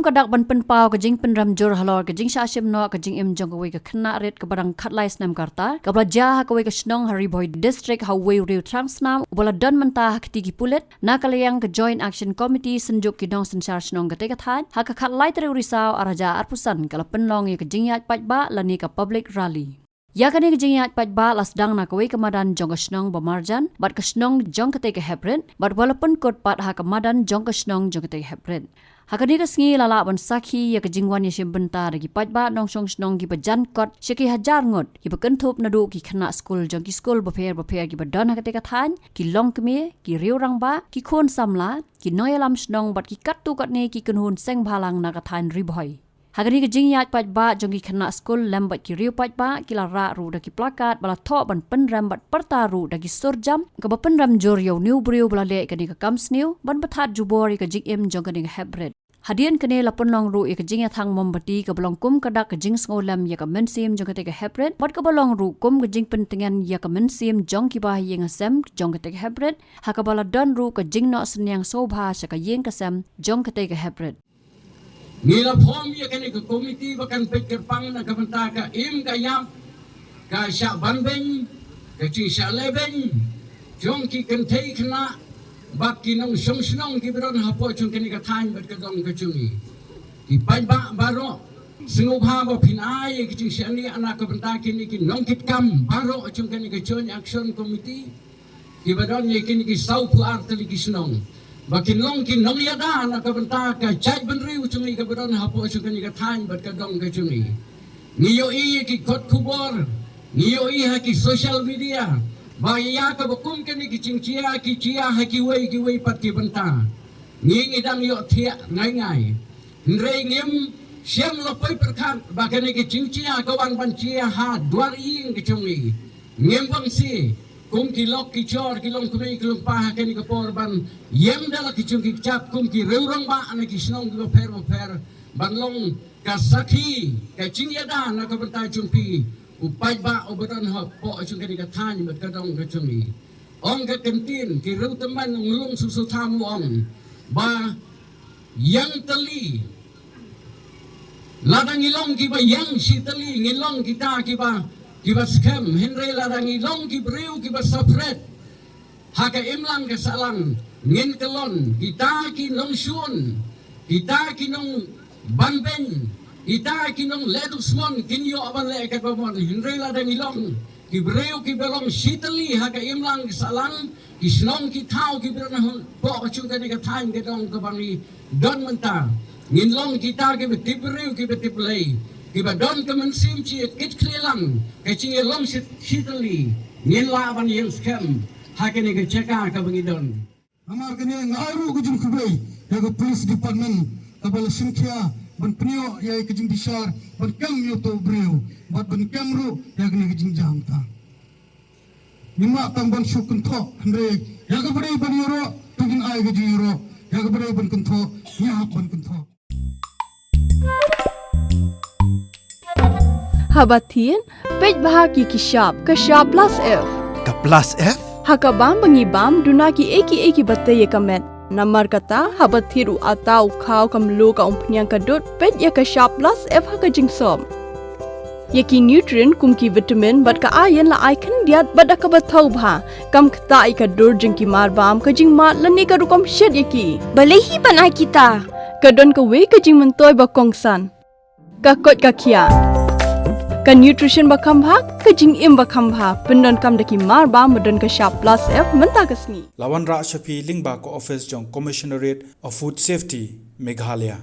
kadak ban penpau ke jing Pynrem jor halor ke jing syashim no ke jing im jong ke wei ke khna ret ke barang khatlai Snem karta ke belajar ke wei ke Shillong Boy district how wei riu transnam bola don mentah ke tigi pulet na kalayang ke joint action committee senjuk ki dong sensar Shillong ke tegathan ha ke khatlai ter risau araja arpusan kala penlong ke jing yat Paidbah lani ke public rally. Ya kani ke jing yat Paidbah lasdang na kawai kemadan jong ke Shillong bamarjan bat ke Shillong jong ke tege Heprit bat walaupun kot pat ha kemadan jong ke Shillong jong ke tege Heprit. Hakani ke sengi lala ban sakhi ya ke jingwan ya benta dagi Paidbah nong song Shillong ki bajan kot syaki Hajar ngot ki bekentup nadu ki khana school jong ki school baper ki badon ha ke tega than ki long kemi ki riu rang ba ki khon samla ki noyalam Shillong bat ki kattu kot ne ki kunhun seng bhalang na ka than riboy. Hagani ke jing yat Paidbah jong ki khana school lambat ki riu Paidbah ki la ra ru daki plakat bala tho ban Pynrem bat pertaru daki surjam ke ba Pynrem jor yo new briu bala le ke ni ke kams new ban bathat jubori ke jing im jong ke ni ke Heprit. Hadian kene la penlong ru ke jing ya thang mombati ke belong kum kadak ke jing ngolam ya ke mensim jong ke Heprit bat ke belong ru kum ke jing pentingan ya ke mensim jong ki bah yeng asem jong ke Heprit ha ke bala don ru ke jing no senyang sobha sya ke yeng ke sem jong ke Heprit. Nila form ya kani ke komiti bahkan pikir pang na kabanta ka im ka yam ka sya banbeng ka chi sya lebeng jong ki kan thei khna bak ki nong song snong ki bron ha po chung kani ka than bat ka dong ka chungi ki Paidbah baro sengubha ba phinai ki chi sya ni ana kabanta ki ni ki nong kit kam baro chung kani ka joint action committee ki badon ye kini ki sau pu artli ki snong Bakin long kin nong yada na kabanta ka chat benri uchungi ka beron hapo uchungi ka than bat ka dong ka chungi niyo i ki kot kubor niyo i ha ki social media ba ya ka bakum kan ki chingchia ki chia ha ki wei pat ki banta nging idang yo thia ngai nrei ngim siam lo pai perkhan ba kan ki chingchia ka wan ban chia ha dwar ing ki chungi ngim bang si kum ki lok ki chor ki long kumei ki long pa ke ni ka por ban yem dala ki chung ki chap kum ki reurang ba ana ki snong ki per ban long ka sakhi ka ching yada na ka banta chung pi u Paidbah u badan ha po chung ke ni ka than bat ka dong ka chung ni ong ka kantin ki reu teman ngulung susu tamu ong ba yang tali ladang ilong ki ba yang si tali ngilong kita ki ba scam henry ladangi long ki breu ki basafret haka imlang ke salang ngin kelon kita ki nong shun kita ki nong banben kita ki nong ledusmon kinyo aban le ka bomon henry ladangi long ki breu ki belong shitali haka imlang ke salang ki snong ki thau ki berna po chung ka ni ka thain ke dong ka bangi don menta ngin long kita ki betibreu ki betiplay Kiba don kemensim ci kit klelang ke ci long sitali ngin laban yang scam hakene ke ceka ka bangidon amar kene ngaru ku jum kubai ya ko police department ka bal simkhia ban pnio ya ke jum dishar ban kam yo to breu bat ban kamru ya ke jum jam ta nima tang ban shukun tho hre ya ka bari ban yoro tugin ai ke jiro ya ka bari ban kun tho ya ban kun tho Habatin, Paidbah ki kishap, kashap plus F. Ka plus F? Hakabam bangibam duna ki eki batte ye kamet. Namar kata habathiru atau kau kamlu ka umpnyang kadut pet ye kashap plus F haka jingsom. Ye ki nutrient kum ki vitamin bat ka iron la icon diat bada ka bathau bha. Kam kta ka dur jing ki marbam ka jing mat lani ka rukom shed ye ki. Balehi panai kita. Kadon ka we ka jing mentoy ba kongsan. Ka kot ka kia. Ka nutrition bakam bhag ka jing im bakam bha pendon kam daki mar ba modon ka sharp plus F menta kasni Lawan Ra Shafi Lingba ko office jong commissionerate of food safety Meghalaya